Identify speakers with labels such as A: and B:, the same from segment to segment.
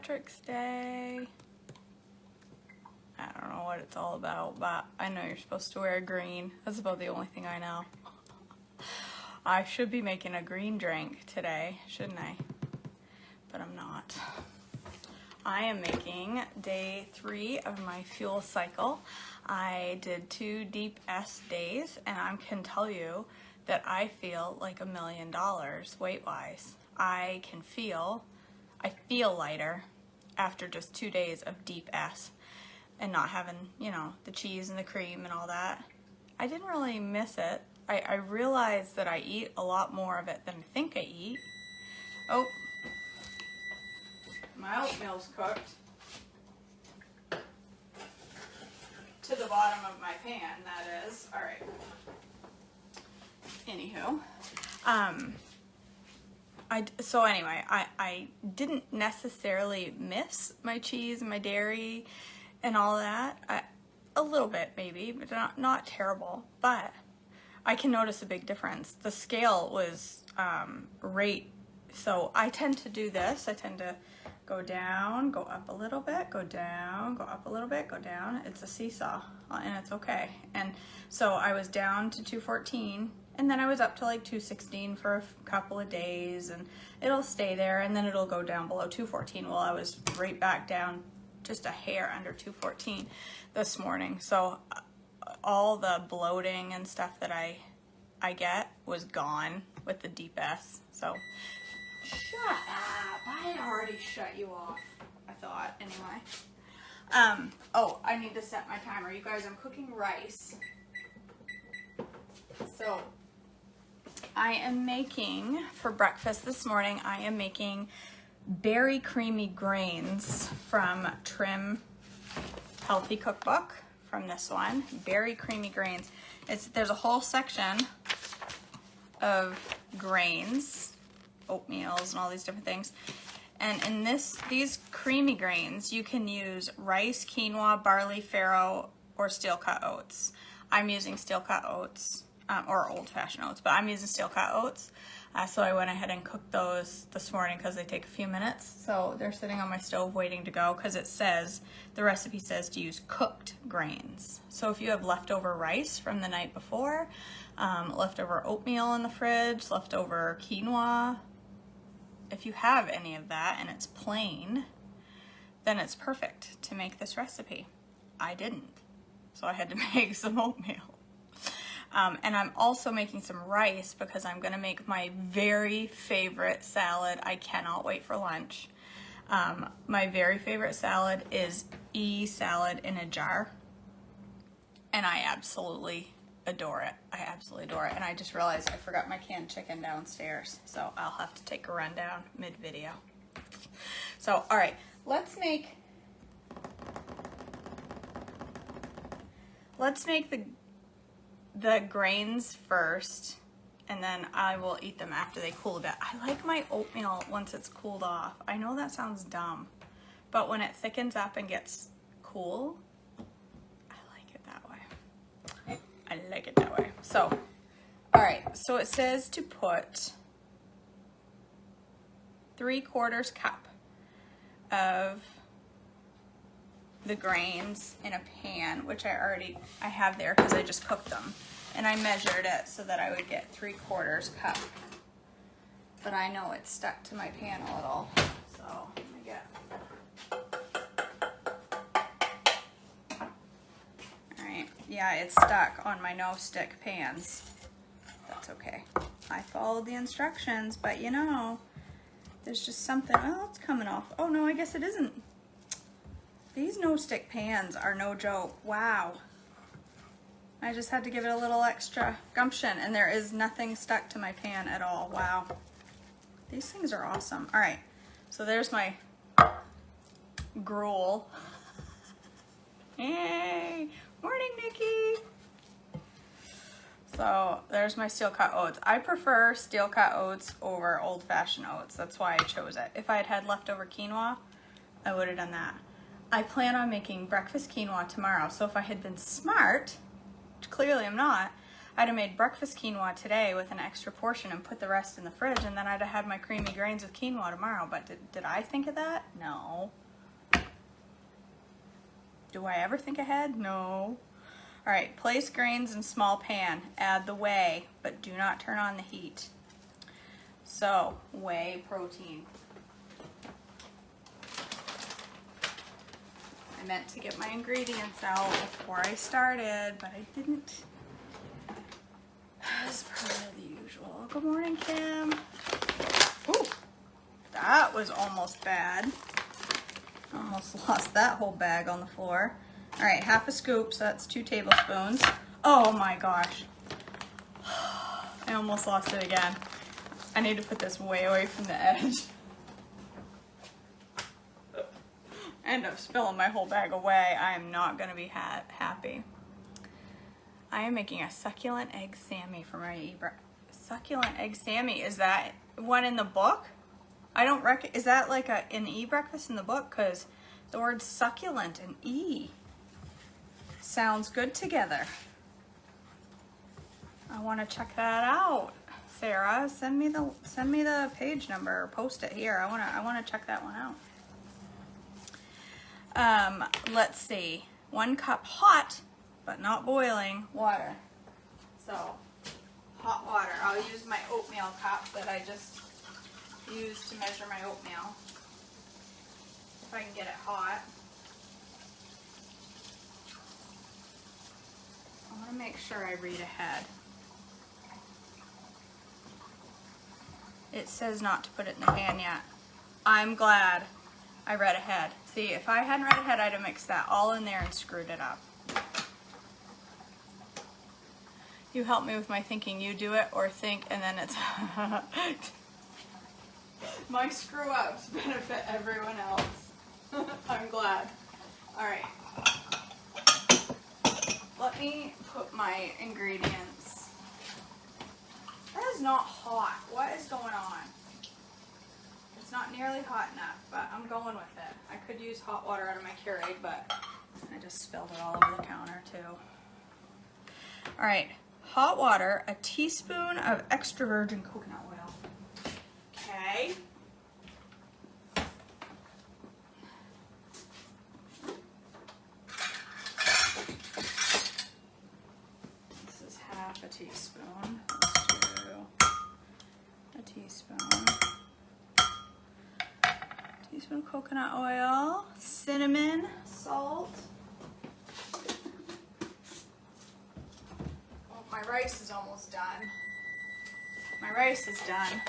A: Patrick's Day. I don't know what it's all about, but I know you're supposed to wear green. That's about the only thing I know. I should be making a green drink today, shouldn't I? But I'm not. I am making day 3 of my fuel cycle. I did 2 deep S days, and I can tell you that I feel like $1 million weight-wise. I feel lighter after just 2 days of deep S and not having, you know, the cheese and the cream and all that. I didn't really miss it. I realized that I eat a lot more of it than I think I eat. Oh, my oatmeal's cooked to the bottom of my pan, that is. All right. Anywho, so anyway, I didn't necessarily miss my cheese and my dairy and all that. A little bit maybe, but not terrible. But I can notice a big difference. The scale was so I tend to do this. I tend to go down, go up a little bit, go down, go up a little bit, go down. It's a seesaw, and it's okay. And so I was down to 214, and then I was up to like 216 for a couple of days, and it'll stay there, and then it'll go down below 214. Well, I was right back down just a hair under 214 this morning. So all the bloating and stuff that I get was gone with the Deep S. So shut up. I had already shut you off, I thought, anyway. Oh, I need to set my timer. You guys, I'm cooking rice. So I am making, for breakfast this morning, I am making berry creamy grains from Trim Healthy Cookbook, from this one. Berry creamy grains. There's a whole section of grains, oatmeals and all these different things. And in these creamy grains, you can use rice, quinoa, barley, farro, or steel cut oats. I'm using steel cut oats, or old fashioned oats, but I'm using steel cut oats. So I went ahead and cooked those this morning because they take a few minutes. So they're sitting on my stove waiting to go because the recipe says to use cooked grains. So if you have leftover rice from the night before, leftover oatmeal in the fridge, leftover quinoa, if you have any of that and it's plain, then it's perfect to make this recipe. I didn't, so I had to make some oatmeal. And I'm also making some rice because I'm going to make my very favorite salad. I cannot wait for lunch. My very favorite salad is salad in a jar. And I absolutely adore it. I absolutely adore it. And I just realized I forgot my canned chicken downstairs. So I'll have to take a rundown mid-video. So, all right, let's make the grains first, and then I will eat them after they cool a bit. I like my oatmeal once it's cooled off. I know that sounds dumb, but when it thickens up and gets cool, I like it that way. I like it that way. So, all right, so it says to put 3/4 cup of the grains in a pan, which I have there because I just cooked them, and I measured it so that I would get 3/4 cup, but I know it's stuck to my pan a little, so let me get, all right, yeah, it's stuck on my no-stick pans. That's okay, I followed the instructions, but you know, there's just something, oh, it's coming off. Oh no, I guess it isn't. These no-stick pans are no joke. Wow. I just had to give it a little extra gumption, and there is nothing stuck to my pan at all. Wow. These things are awesome. All right, so there's my gruel. Yay! Morning, Nikki. So there's my steel cut oats. I prefer steel cut oats over old-fashioned oats. That's why I chose it. If I had had leftover quinoa, I would have done that. I plan on making breakfast quinoa tomorrow, so if I had been smart, which clearly I'm not, I'd have made breakfast quinoa today with an extra portion and put the rest in the fridge, and then I'd have had my creamy grains with quinoa tomorrow. But did I think of that? No. Do I ever think ahead? No. All right, place grains in small pan. Add the whey, but do not turn on the heat. So, whey protein. I meant to get my ingredients out before I started, but I didn't. As per the usual. Good morning, Kim. Ooh, that was almost bad. Almost lost that whole bag on the floor. All right, half a scoop, so that's 2 tablespoons. Oh my gosh. I almost lost it again. I need to put this way away from the edge. End up spilling my whole bag away. I am not gonna be happy. I am making a succulent egg Sammy for my succulent egg Sammy. Is that one in the book? I don't is that like an e-breakfast in the book? Because the word succulent and e sounds good together. I want to check that out. Sarah, send me the page number or post it here. I want to check that one out. Let's see. 1 cup hot, but not boiling, water. So, hot water. I'll use my oatmeal cup that I just used to measure my oatmeal. If I can get it hot. I want to make sure I read ahead. It says not to put it in the pan yet. I'm glad I read ahead. See, if I hadn't read ahead, I'd have mixed that all in there and screwed it up. You help me with my thinking. You do it or think, and then it's... My screw-ups benefit everyone else. I'm glad. All right. Let me put my ingredients. That is not hot. What is going on? It's not nearly hot enough, but I'm going with it. I could use hot water out of my Keurig, but I just spilled it all over the counter too. All right, hot water, a teaspoon of extra virgin coconut oil. Okay. This is half a teaspoon. Let's do a teaspoon. Teaspoon coconut oil, cinnamon, salt. Oh, my rice is almost done. My rice is done.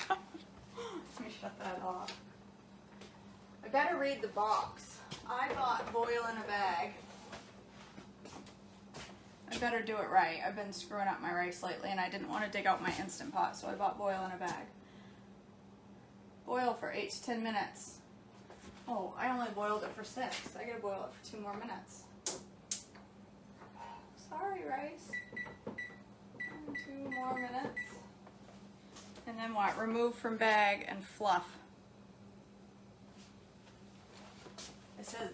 A: Let me shut that off. I better read the box. I bought boil in a bag. I better do it right. I've been screwing up my rice lately and I didn't want to dig out my Instant Pot, so I bought boil in a bag. Boil for 8 to 10 minutes. Oh, I only boiled it for 6. I gotta boil it for 2 more minutes. Sorry, rice. 2 more minutes. And then what? Remove from bag and fluff.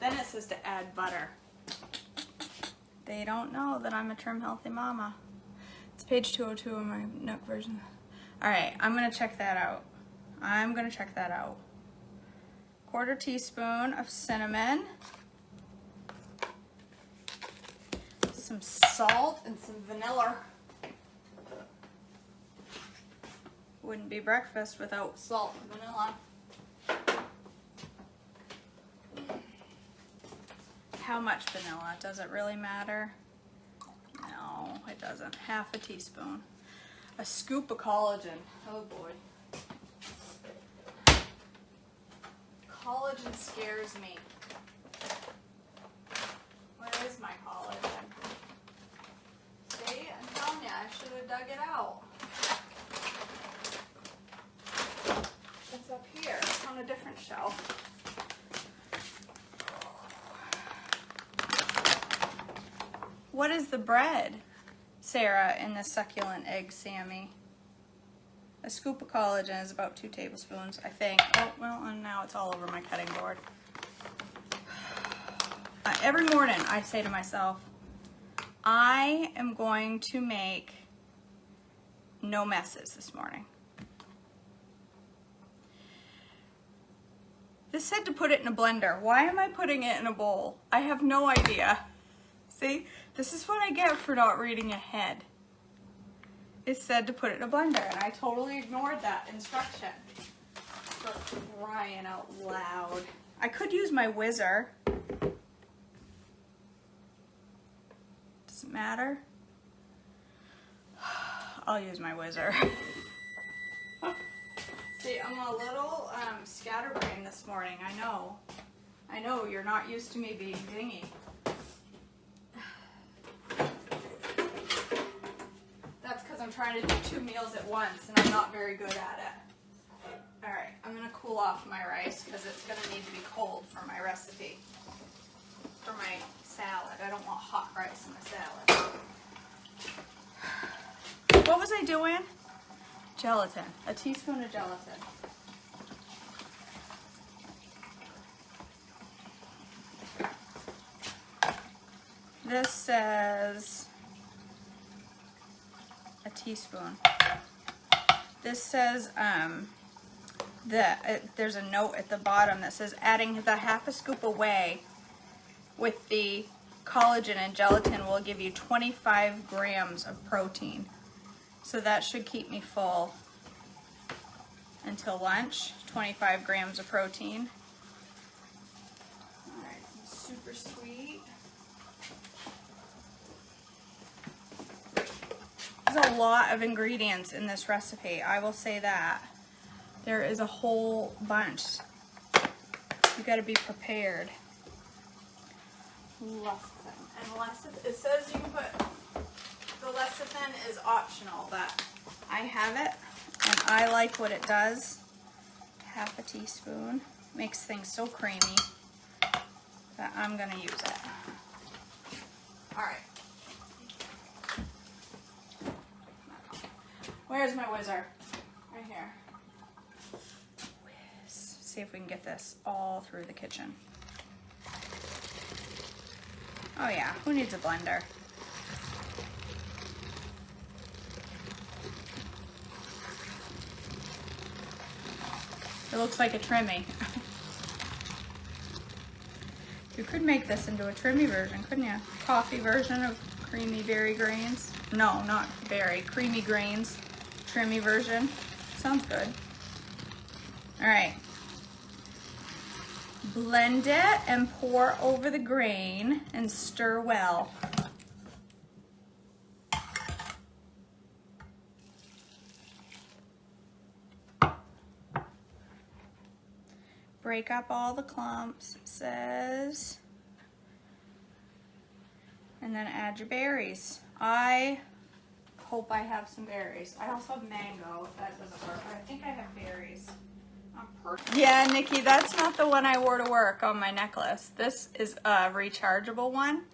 A: Then it says to add butter. They don't know that I'm a Trim Healthy Mama. It's page 202 in my Nook version. All right, I'm gonna check that out. Quarter teaspoon of cinnamon, some salt, and some vanilla. Wouldn't be breakfast without salt and vanilla. How much vanilla? Does it really matter? No, it doesn't. Half a teaspoon. A scoop of collagen. Oh boy. Collagen scares me. Where is my collagen? See, I'm telling you, I should have dug it out. It's up here. It's on a different shelf. What is the bread, Sarah, in the succulent egg Sammy? A scoop of collagen is about 2 tablespoons, I think. Oh, well, and now it's all over my cutting board. Every morning I say to myself, I am going to make no messes this morning. This said to put it in a blender. Why am I putting it in a bowl? I have no idea. See, this is what I get for not reading ahead. It said to put it in a blender, and I totally ignored that instruction. For crying out loud. I could use my whizzer. Does it matter? I'll use my whizzer. See, I'm a little scatterbrained this morning. I know, you're not used to me being dingy. That's because I'm trying to do 2 meals at once and I'm not very good at it. All right, I'm gonna cool off my rice because it's gonna need to be cold for my recipe, for my salad. I don't want hot rice in my salad. What was I doing? Gelatin, a teaspoon of gelatin. This says a teaspoon. This says there's a note at the bottom that says adding the half a scoop away with the collagen and gelatin will give you 25 grams of protein. So that should keep me full until lunch. 25 grams of protein. All right, super sweet. There's a lot of ingredients in this recipe, I will say that. There is a whole bunch. You gotta be prepared. Lecithin. And lecithin, it says you can put, the lecithin is optional, but I have it and I like what it does. Half a teaspoon. Makes things so creamy that I'm gonna use it. All right. Where's my whizzer? Right here. Whiz. See if we can get this all through the kitchen. Oh yeah, who needs a blender? It looks like a trimmy. You could make this into a trimmy version, couldn't you? Coffee version of creamy berry grains. No, not berry, creamy grains. Trimmy version. Sounds good. All right. Blend it and pour over the grain and stir well. Break up all the clumps, it says. And then add your berries. I hope I have some berries. I also have mango if that doesn't work, but I think I have berries. Yeah, Nikki, that's not the one I wore to work on my necklace. This is a rechargeable one.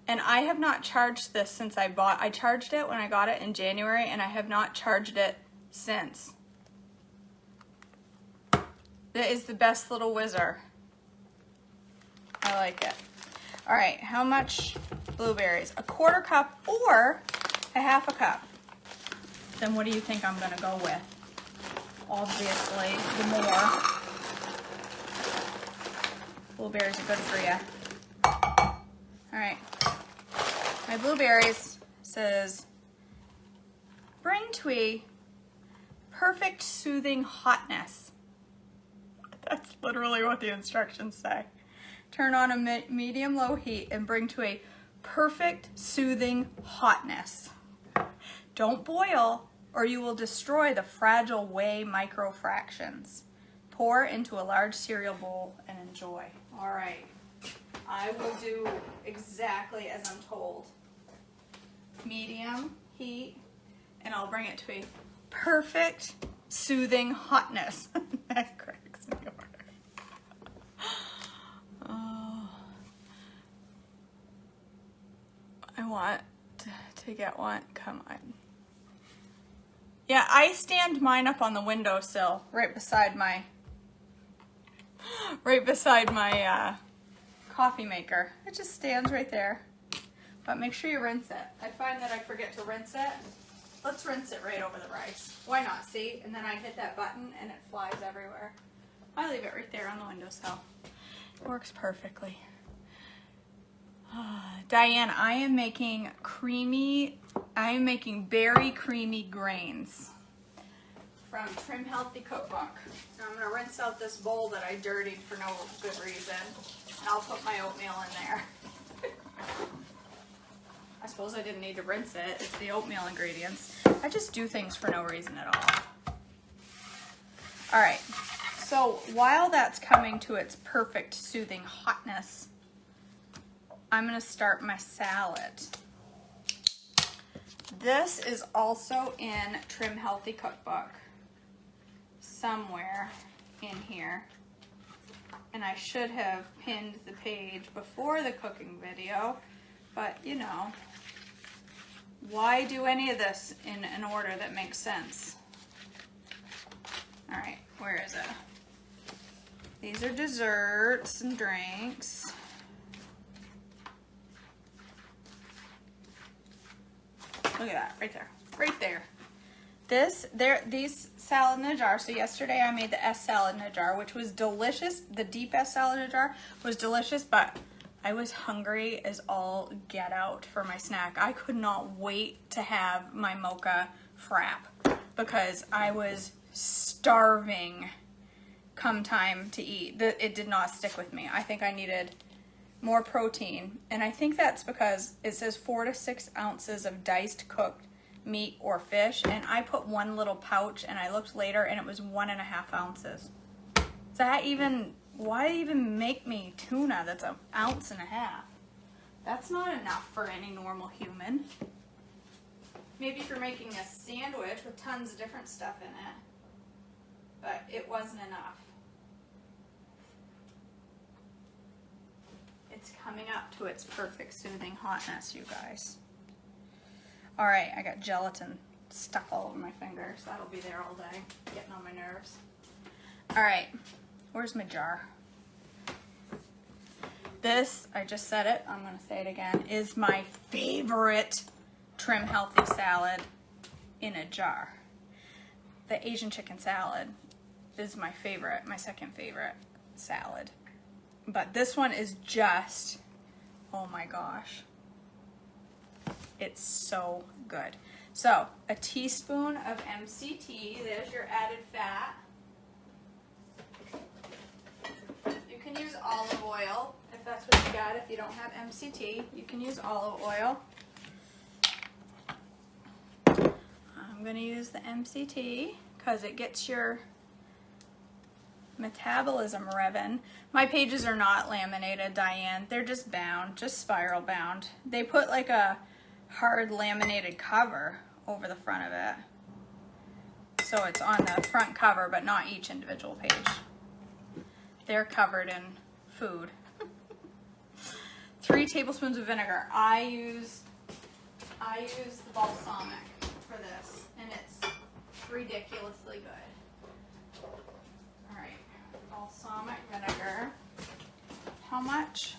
A: And I have not charged this since I charged it when I got it in January, and I have not charged it since. That is the best little whizzer. I like it. All right, how much blueberries? A 1/4 cup or a 1/2 cup. Then what do you think I'm gonna go with? Obviously, the more. Blueberries are good for you. All right, my blueberries says, bring to a perfect soothing hotness. That's literally what the instructions say. Turn on a medium-low heat and bring to a perfect soothing hotness. Don't boil or you will destroy the fragile whey microfractions. Pour into a large cereal bowl and enjoy. All right, I will do exactly as I'm told. Medium heat, and I'll bring it to a perfect soothing hotness. That cracks me up. Oh, I want to get one. Come on. Yeah, I stand mine up on the windowsill, right beside my coffee maker. It just stands right there. but make sure you rinse it. I find that I forget to rinse it. Let's rinse it right over the rice. Why not, see? And then I hit that button and it flies everywhere. I leave it right there on the windowsill. It works perfectly. Diane, I am making berry creamy grains from Trim Healthy Cookbook. I'm gonna rinse out this bowl that I dirtied for no good reason. And I'll put my oatmeal in there. I suppose I didn't need to rinse it. It's the oatmeal ingredients. I just do things for no reason at all. All right, so while that's coming to its perfect soothing hotness, I'm gonna start my salad. This is also in Trim Healthy Cookbook, somewhere in here. And I should have pinned the page before the cooking video, but you know, why do any of this in an order that makes sense? All right, where is it? These are desserts and drinks. Look at that, right there, right there. These salad in a jar. So yesterday I made the S salad in a jar, which was delicious. The deep S salad in a jar was delicious, but I was hungry as all get out for my snack. I could not wait to have my mocha frap because I was starving come time to eat. It did not stick with me. I think I needed more protein, and I think that's because it says 4 to 6 ounces of diced cooked meat or fish, and I put one little pouch, and I looked later and it was 1.5 ounces. Is that even, why even make me tuna that's 1.5 ounces? That's not enough for any normal human. Maybe if you're making a sandwich with tons of different stuff in it, but it wasn't enough. It's coming up to its perfect soothing hotness, you guys. All right, I got gelatin stuck all over my fingers. That'll be there all day, getting on my nerves. All right, where's my jar? This, I just said it, I'm gonna say it again, is my favorite Trim Healthy salad in a jar. The Asian chicken salad is my favorite, my second favorite salad. But this one is just, oh my gosh. It's so good. So, a teaspoon of MCT, there's your added fat. You can use olive oil if that's what you got. If you don't have MCT, you can use olive oil. I'm gonna use the MCT because it gets your metabolism revving. My pages are not laminated, Diane. They're just bound, just spiral bound. They put like a hard laminated cover over the front of it. So it's on the front cover, but not each individual page. They're covered in food. 3 tablespoons of vinegar. I use the balsamic for this, and it's ridiculously good. All right, balsamic vinegar. How much?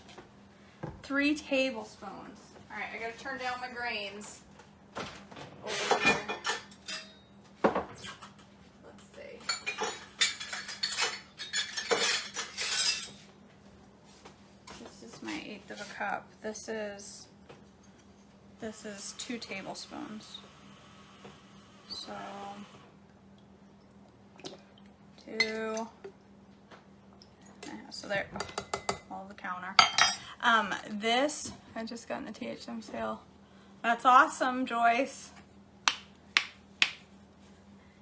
A: 3 tablespoons. All right, I gotta turn down my grains over here. Let's see. This is my 1/8 of a cup. This is 2 tablespoons. So 2. So there, all the counter. This, I just got in the THM sale. That's awesome, Joyce.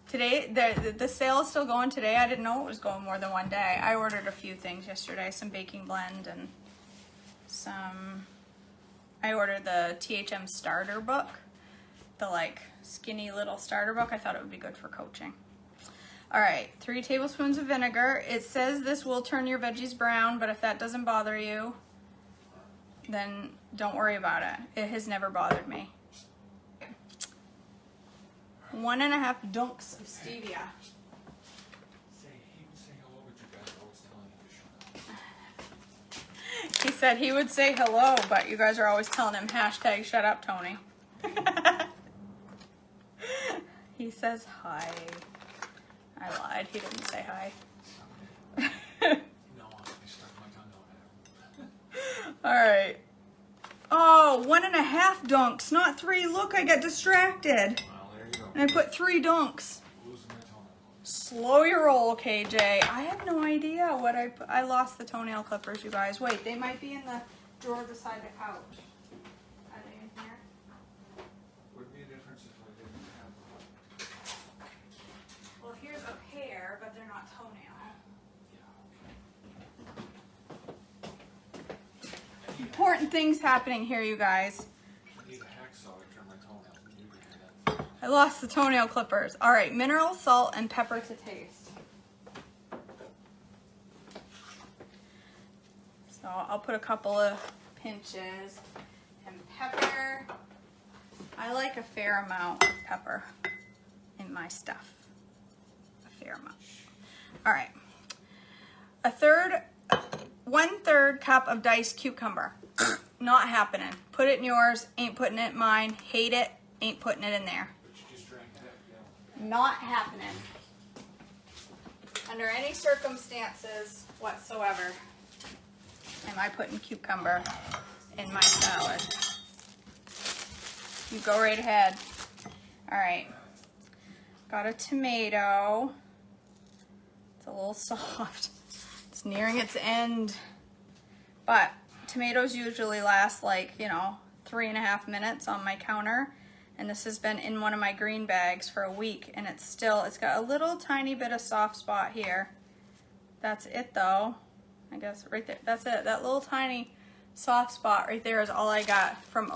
A: Today, the sale is still going today. I didn't know it was going more than one day. I ordered a few things yesterday, some baking blend and I ordered the THM starter book, the like skinny little starter book. I thought it would be good for coaching. All right, 3 tablespoons of vinegar. It says this will turn your veggies brown, but if that doesn't bother you, then don't worry about it. It has never bothered me. 1.5 dunks of stevia. He said he would say hello, but you guys are always telling him hashtag shut up, Tony. He says hi. I lied. He didn't say hi.
B: No, I stuck my tongue out there.
A: All right. Oh, 1.5 dunks, not 3. Look, I got distracted.
B: Well, there you go.
A: And I put 3 dunks.
B: Losing my toenail.
A: Slow your roll, KJ. I have no idea what I lost the toenail clippers, you guys. Wait, they might be in the drawer beside the couch. Are they in here?
B: Would be a difference if I didn't have one.
A: Well, here's a pair, but they're not toenail. Important things happening here, you guys.
B: I need a hacksaw to trim my toenails. You can do that.
A: I lost the toenail clippers. All right, mineral, salt, and pepper to taste. So I'll put a couple of pinches. And pepper. I like a fair amount of pepper in my stuff. A fair amount. All right. 1/3 cup of diced cucumber. Not happening. Put it in yours. Ain't putting it in mine. Hate it. Ain't putting it in there.
B: But you just drank that, yeah.
A: Not happening. Under any circumstances whatsoever am I putting cucumber in my salad. You go right ahead. All right. Got a tomato. It's a little soft. It's nearing its end. But tomatoes usually last like, 3.5 minutes on my counter. And this has been in one of my green bags for a week, and it's got a little tiny bit of soft spot here. That's it though. I guess right there, that's it. That little tiny soft spot right there is all I got from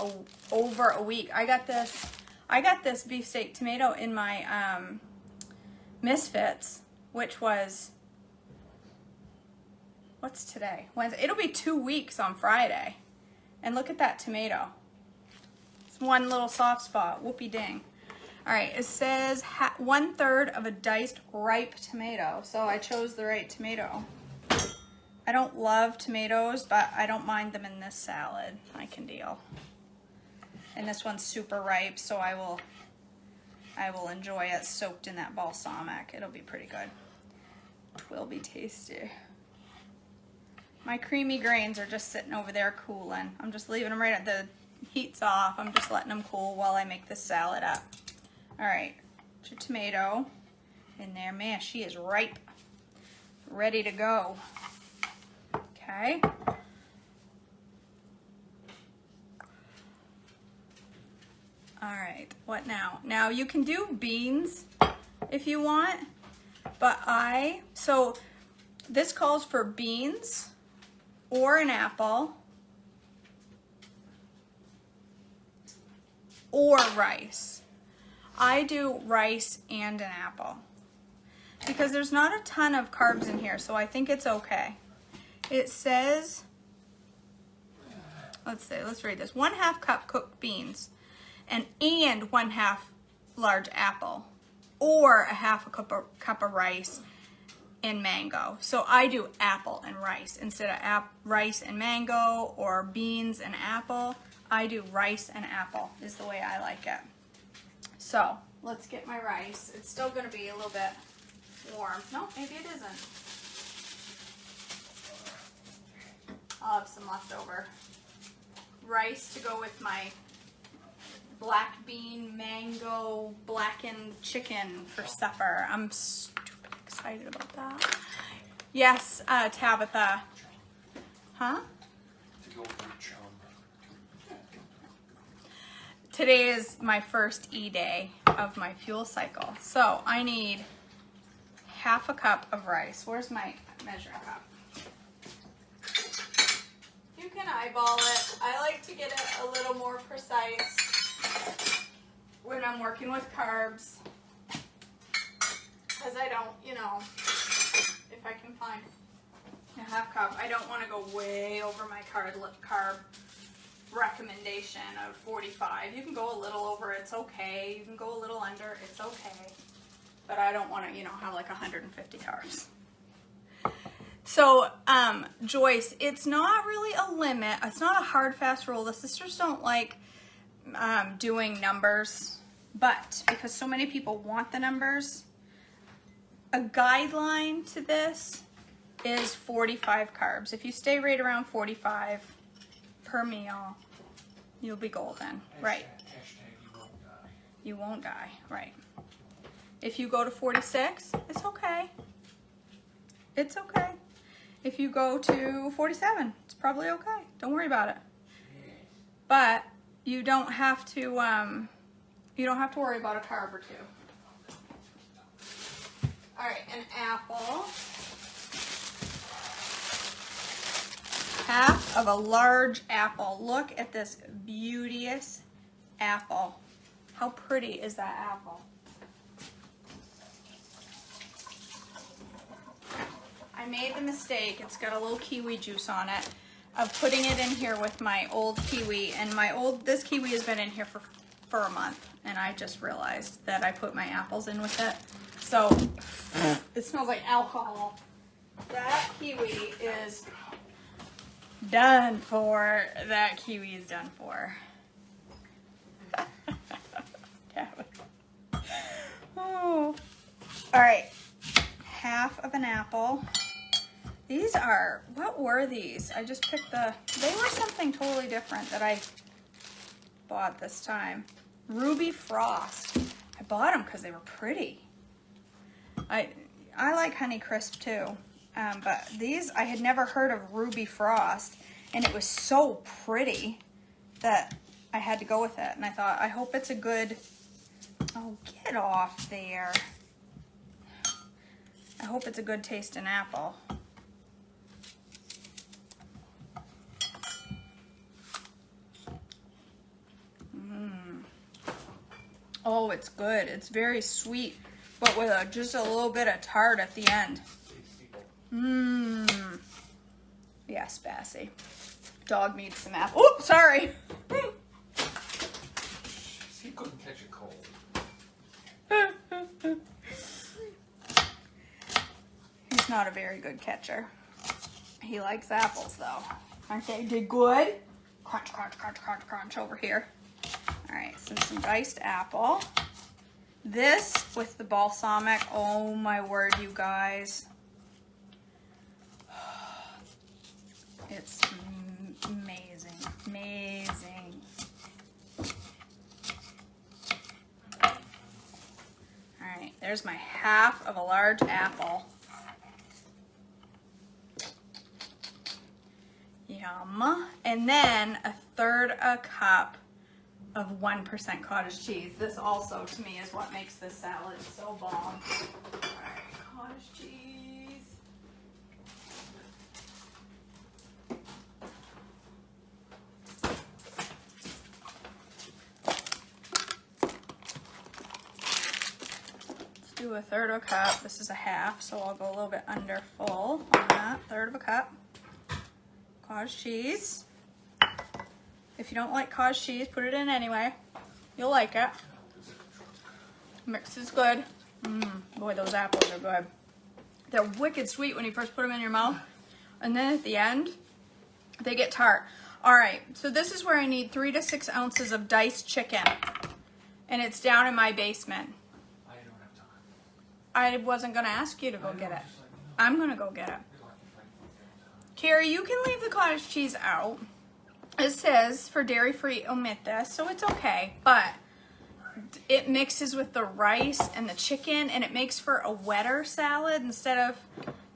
A: over a week. I got this beefsteak tomato in my Misfits, which was, what's today? Wednesday. It'll be 2 weeks on Friday. And look at that tomato. One little soft spot. Whoopie ding. All right, it says 1/3 of a diced ripe tomato. So I chose the right tomato. I don't love tomatoes, but I don't mind them in this salad. I can deal. And this one's super ripe, so I will enjoy it soaked in that balsamic. It'll be pretty good. It will be tasty. My creamy grains are just sitting over there cooling. I'm just leaving them right at the heat's off. I'm just letting them cool while I make this salad up. All right, put your tomato in there. Man, she is ripe, ready to go. Okay. All right, what now? Now you can do beans if you want, but so this calls for beans or an apple or rice. I do rice and an apple because there's not a ton of carbs in here, so I think it's okay. It says, let's read this. 1/2 cup cooked beans and 1/2 large apple, or a 1/2 cup of rice and mango. So I do apple and rice instead of rice and mango, or beans and apple. I do rice and apple is the way I like it. So let's get my rice. It's still gonna be a little bit warm. No, maybe it isn't. I'll have some leftover rice to go with my black bean mango blackened chicken for supper. I'm stupid excited about that. Yes, Tabitha. Huh?
B: To go with your chum.
A: Today is my first E-day of my fuel cycle. So I need 1/2 cup of rice. Where's my measuring cup? You can eyeball it. I like to get it a little more precise when I'm working with carbs, because I don't, if I can find a 1/2 cup, I don't want to go way over my carb recommendation of 45. You can go a little over, it's okay. You can go a little under, it's okay. But I don't want to, have like 150 carbs. So, Joyce, it's not really a limit. It's not a hard, fast rule. The sisters don't like doing numbers, but because so many people want the numbers, a guideline to this is 45 carbs. If you stay right around 45 per meal, you'll be golden, right?
B: Hashtag you won't die.
A: You won't die, right? If you go to 46, it's okay. It's okay. If you go to 47, it's probably okay. Don't worry about it. But you don't have to worry about a carb or two. All right, an apple. Half of a large apple. Look at this beauteous apple. How pretty is that apple? I made the mistake, it's got a little kiwi juice on it, of putting it in here with my old kiwi, and this kiwi has been in here for a month, and I just realized that I put my apples in with it. So it smells like alcohol. That kiwi is done for. That kiwi is done for. Oh. All right, half of an apple. These are, what were these? I just picked they were something totally different that I bought this time. Ruby Frost. I bought them because they were pretty. I like Honey Crisp too, but these, I had never heard of Ruby Frost, and it was so pretty that I had to go with it. And I thought, I hope it's a good, oh, get off there. I hope it's a good tasting apple. Oh, it's good. It's very sweet, but with just a little bit of tart at the end. Mmm. Yes, Bassy. Dog needs some apple. Oops, sorry.
B: He couldn't catch a cold.
A: He's not a very good catcher. He likes apples, though. Aren't they? Did good? Crunch, crunch, crunch, crunch, crunch over here. All right, so some diced apple. This with the balsamic, oh my word, you guys. It's amazing, amazing. All right, there's my half of a large apple. Yum. And then a third a cup of 1% cottage cheese. This also, to me, is what makes this salad so bomb. All right, cottage cheese. Let's do a third of a cup. This is a half, so I'll go a little bit under full on that. Third of a cup. Cottage cheese. If you don't like cottage cheese, put it in anyway. You'll like it. Mix is good. Boy, those apples are good. They're wicked sweet when you first put them in your mouth. And then at the end, they get tart. All right, so this is where I need 3 to 6 ounces of diced chicken. And it's down in my basement.
B: I don't have time.
A: I wasn't going to ask you to go get it. I'm going to go get it. Carrie, you can leave the cottage cheese out. It says for dairy-free, omit this, so it's okay, but it mixes with the rice and the chicken, and it makes for a wetter salad instead of,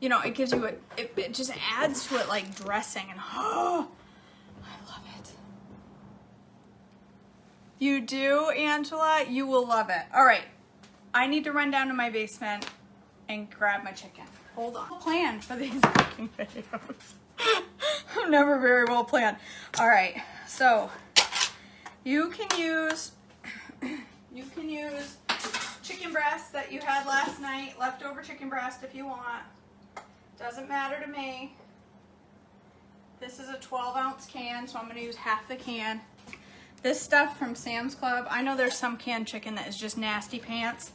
A: you know, it gives you it just adds to it like dressing, and oh, I love it. You do, Angela? You will love it. All right, I need to run down to my basement and grab my chicken. Hold on. Plan for these cooking videos. I'm never very well planned. All right, so you can use chicken breast that you had last night, leftover chicken breast if you want. Doesn't matter to me. This is a 12-ounce can, so I'm going to use half the can. This stuff from Sam's Club, I know there's some canned chicken that is just nasty pants.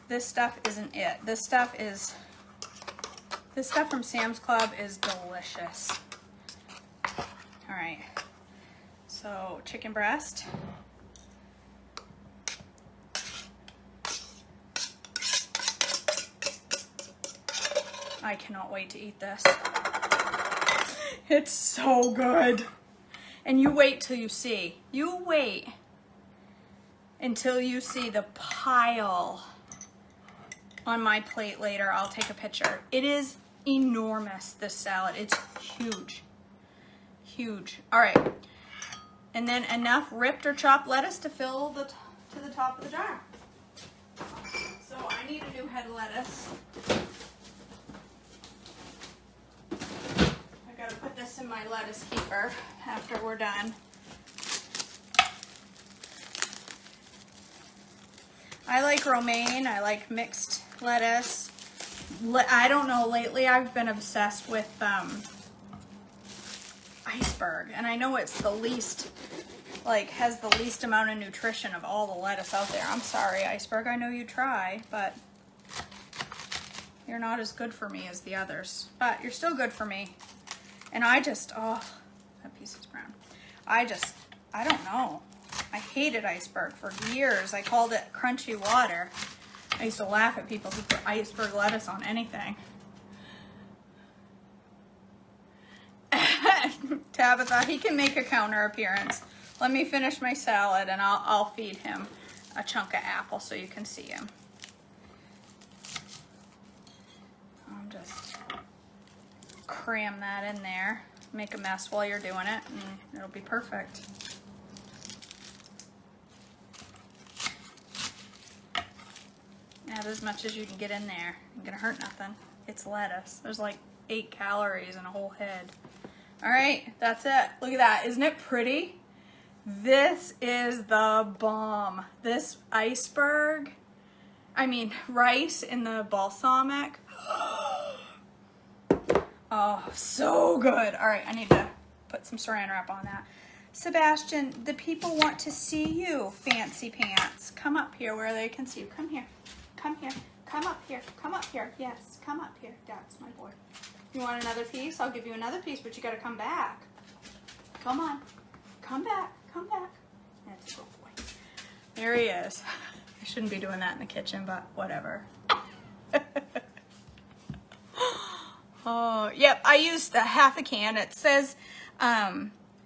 A: This stuff isn't it. This stuff is This stuff from Sam's Club is delicious. All right, so chicken breast. I cannot wait to eat this. It's so good. And you wait till you see. You wait until you see the pile on my plate later. I'll take a picture. It is enormous, this salad. It's huge. Huge. All right. And then enough ripped or chopped lettuce to fill to the top of the jar. So I need a new head of lettuce. I gotta put this in my lettuce keeper after we're done. I like romaine. I like mixed lettuce. I don't know, lately I've been obsessed with iceberg, and I know it's the least, like, has the least amount of nutrition of all the lettuce out there. I'm sorry, iceberg, I know you try, but you're not as good for me as the others, but you're still good for me. And I just, oh, that piece is brown. I don't know. I hated iceberg for years. I called it crunchy water. I used to laugh at people who put iceberg lettuce on anything. Tabitha, he can make a counter appearance. Let me finish my salad and I'll feed him a chunk of apple so you can see him. I'll just cram that in there. Make a mess while you're doing it and it'll be perfect. Add as much as you can get in there. Ain't gonna hurt nothing. It's lettuce. There's like 8 calories in a whole head. All right, that's it. Look at that. Isn't it pretty? This is the bomb. This iceberg, rice in the balsamic. Oh, so good. All right, I need to put some saran wrap on that. Sebastian, the people want to see you, fancy pants. Come up here where they can see you. Come here. Come here. Come up here. Come up here. Yes, come up here. That's my boy. You want another piece? I'll give you another piece, but you got to come back. Come on. Come back. Come back. That's a good boy. There he is. I shouldn't be doing that in the kitchen, but whatever. Oh, yep. I used a half a can. It says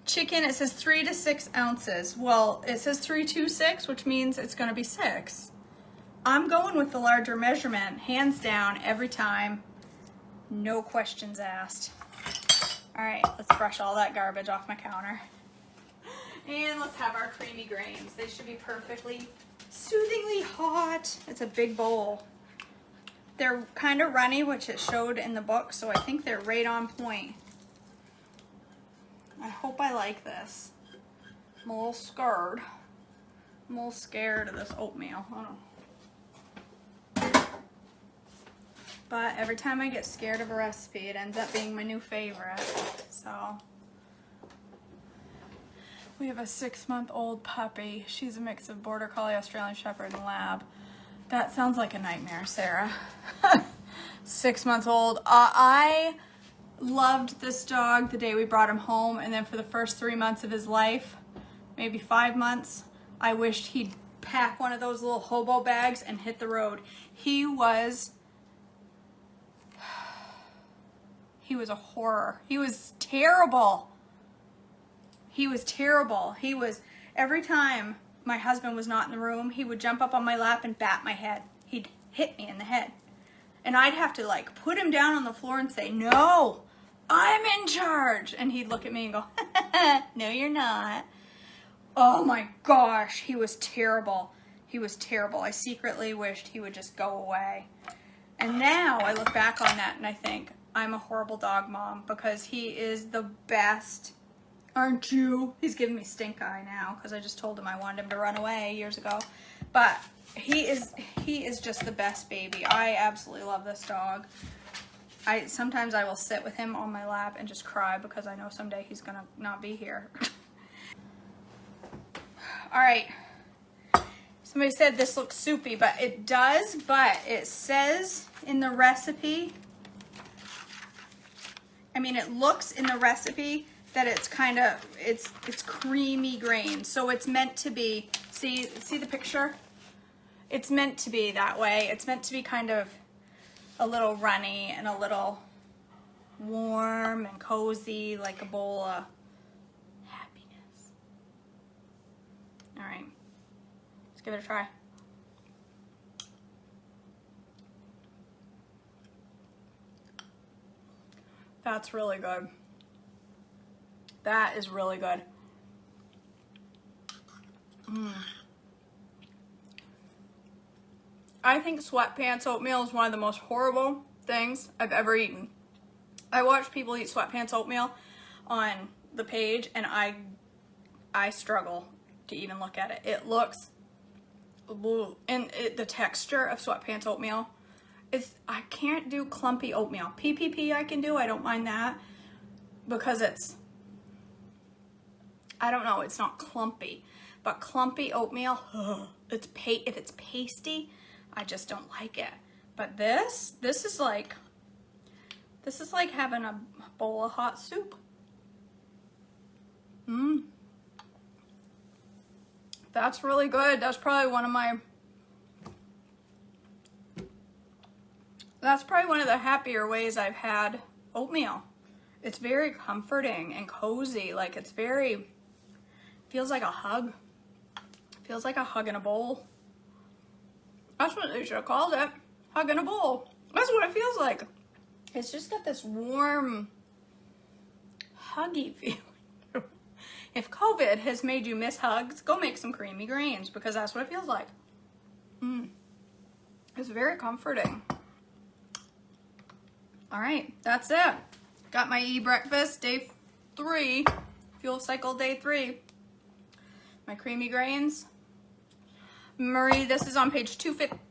A: chicken. It says 3 to 6 ounces. Well, it says 326, which means it's going to be 6. I'm going with the larger measurement, hands down, every time. No questions asked. All right, let's brush all that garbage off my counter. And let's have our creamy grains. They should be perfectly, soothingly hot. It's a big bowl. They're kind of runny, which it showed in the book, so I think they're right on point. I hope I like this. I'm a little scared. I'm a little scared of this oatmeal. I don't know. But every time I get scared of a recipe, it ends up being my new favorite. So we have a 6-month-old puppy. She's a mix of Border Collie, Australian Shepherd, and Lab. That sounds like a nightmare, Sarah. 6 months old. I loved this dog the day we brought him home, and then for the first 3 months of his life, maybe 5 months, I wished he'd pack one of those little hobo bags and hit the road. He was a horror. He was terrible. He was terrible. He was, every time my husband was not in the room, he would jump up on my lap and bat my head. He'd hit me in the head. And I'd have to like put him down on the floor and say, no, I'm in charge. And he'd look at me and go, no, you're not. Oh my gosh, he was terrible. He was terrible. I secretly wished he would just go away. And now I look back on that and I think, I'm a horrible dog mom because he is the best. Aren't you? He's giving me stink eye now because I just told him I wanted him to run away years ago. But he is just the best baby. I absolutely love this dog. Sometimes I will sit with him on my lap and just cry because I know someday he's gonna not be here. All right. Somebody said this looks soupy, but it does, but it says in the recipe I mean, it looks in the recipe that it's kind of, it's creamy grains. So it's meant to be, see the picture? It's meant to be that way. It's meant to be kind of a little runny and a little warm and cozy, like a bowl of happiness. All right, let's give it a try. That's really good. That is really good. I think sweatpants oatmeal is one of the most horrible things I've ever eaten. I watch people eat sweatpants oatmeal on the page and I struggle to even look at it. It looks, and the texture of sweatpants oatmeal is, I can't do clumpy oatmeal. PPP I can do, I don't mind that, because it's, I don't know, it's not clumpy. But clumpy oatmeal, if it's pasty, I just don't like it. But this is like having a bowl of hot soup. That's really good. That's probably one of the happier ways I've had oatmeal. It's very comforting and cozy. Like it's very, feels like a hug. Feels like a hug in a bowl. That's what they should have called it. Hug in a bowl. That's what it feels like. It's just got this warm, huggy feeling. If COVID has made you miss hugs, go make some creamy grains, because that's what it feels like. It's very comforting. All right, that's it. Got my breakfast day 3, fuel cycle day 3. My creamy grains. Marie, this is on page 250.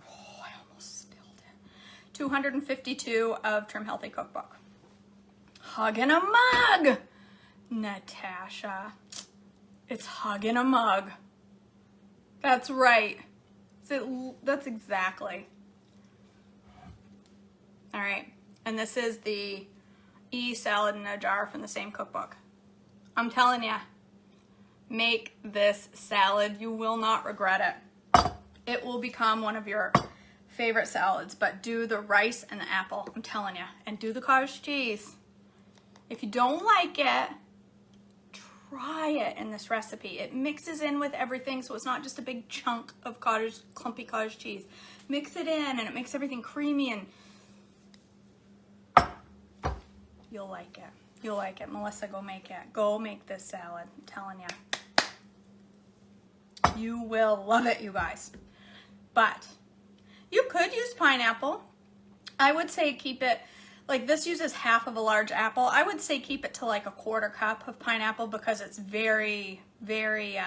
A: Oh, I almost spilled it. 252 of Trim Healthy Cookbook. Hug in a mug, Natasha. It's hug in a mug. That's right. That's exactly. All right, and this is the salad in a jar from the same cookbook. I'm telling you, make this salad. You will not regret it. It will become one of your favorite salads, but do the rice and the apple, I'm telling you, and do the cottage cheese. If you don't like it, try it in this recipe. It mixes in with everything, so it's not just a big chunk of clumpy cottage cheese. Mix it in, and it makes everything creamy, and you'll like it. You'll like it. Melissa, go make it. Go make this salad. I'm telling you. You will love it, you guys. But you could use pineapple. I would say keep it, like this uses half of a large apple. I would say keep it to like a 1/4 cup of pineapple, because it's very, very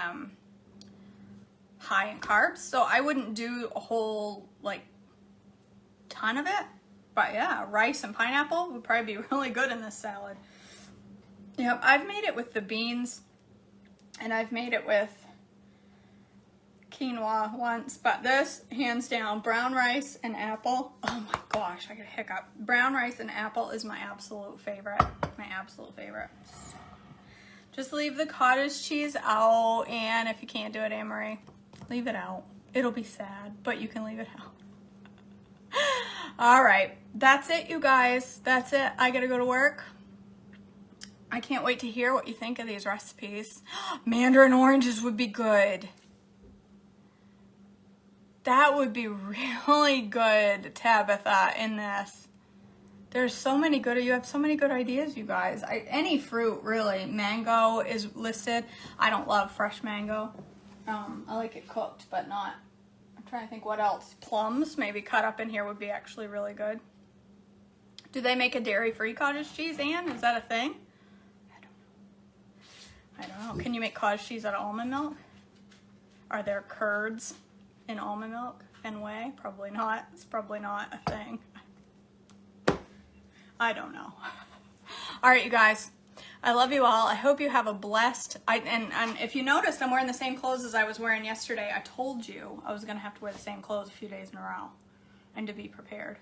A: high in carbs. So I wouldn't do a whole like ton of it. But yeah, rice and pineapple would probably be really good in this salad. Yep, I've made it with the beans, and I've made it with quinoa once, but this, hands down, brown rice and apple. Oh my gosh, I got a hiccup. Brown rice and apple is my absolute favorite. My absolute favorite. Just leave the cottage cheese out, and if you can't do it, Anne-Marie, leave it out. It'll be sad, but you can leave it out. All right, that's it, you guys. That's it. I gotta go to work. I can't wait to hear what you think of these recipes. Mandarin oranges would be good. That would be really good, Tabitha, in this. There's so many good, you have so many good ideas, you guys. Any fruit, really. Mango is listed. I don't love fresh mango. I like it cooked, but not. I'm trying to think what else. Plums, maybe cut up in here, would be actually really good. Do they make a dairy-free cottage cheese, Anne? Is that a thing? I don't know. Can you make cottage cheese out of almond milk? Are there curds in almond milk and whey? Probably not. It's probably not a thing. I don't know. All right, you guys. I love you all. I hope you have a blessed, and if you noticed, I'm wearing the same clothes as I was wearing yesterday. I told you I was going to have to wear the same clothes a few days in a row, and to be prepared.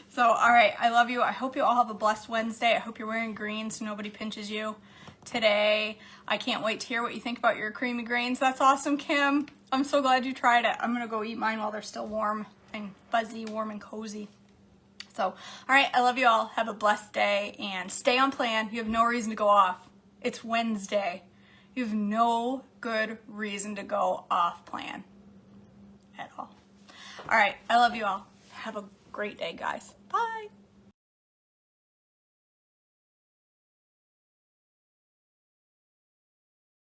A: So, all right, I love you. I hope you all have a blessed Wednesday. I hope you're wearing green so nobody pinches you today. I can't wait to hear what you think about your creamy grains. That's awesome, Kim. I'm so glad you tried it. I'm gonna go eat mine while they're still warm and fuzzy, warm and cozy. So, all right, I love you all. Have a blessed day and stay on plan. You have no reason to go off. It's Wednesday. You have no good reason to go off plan at all. All right, I love you all. Have a great day, guys. Bye.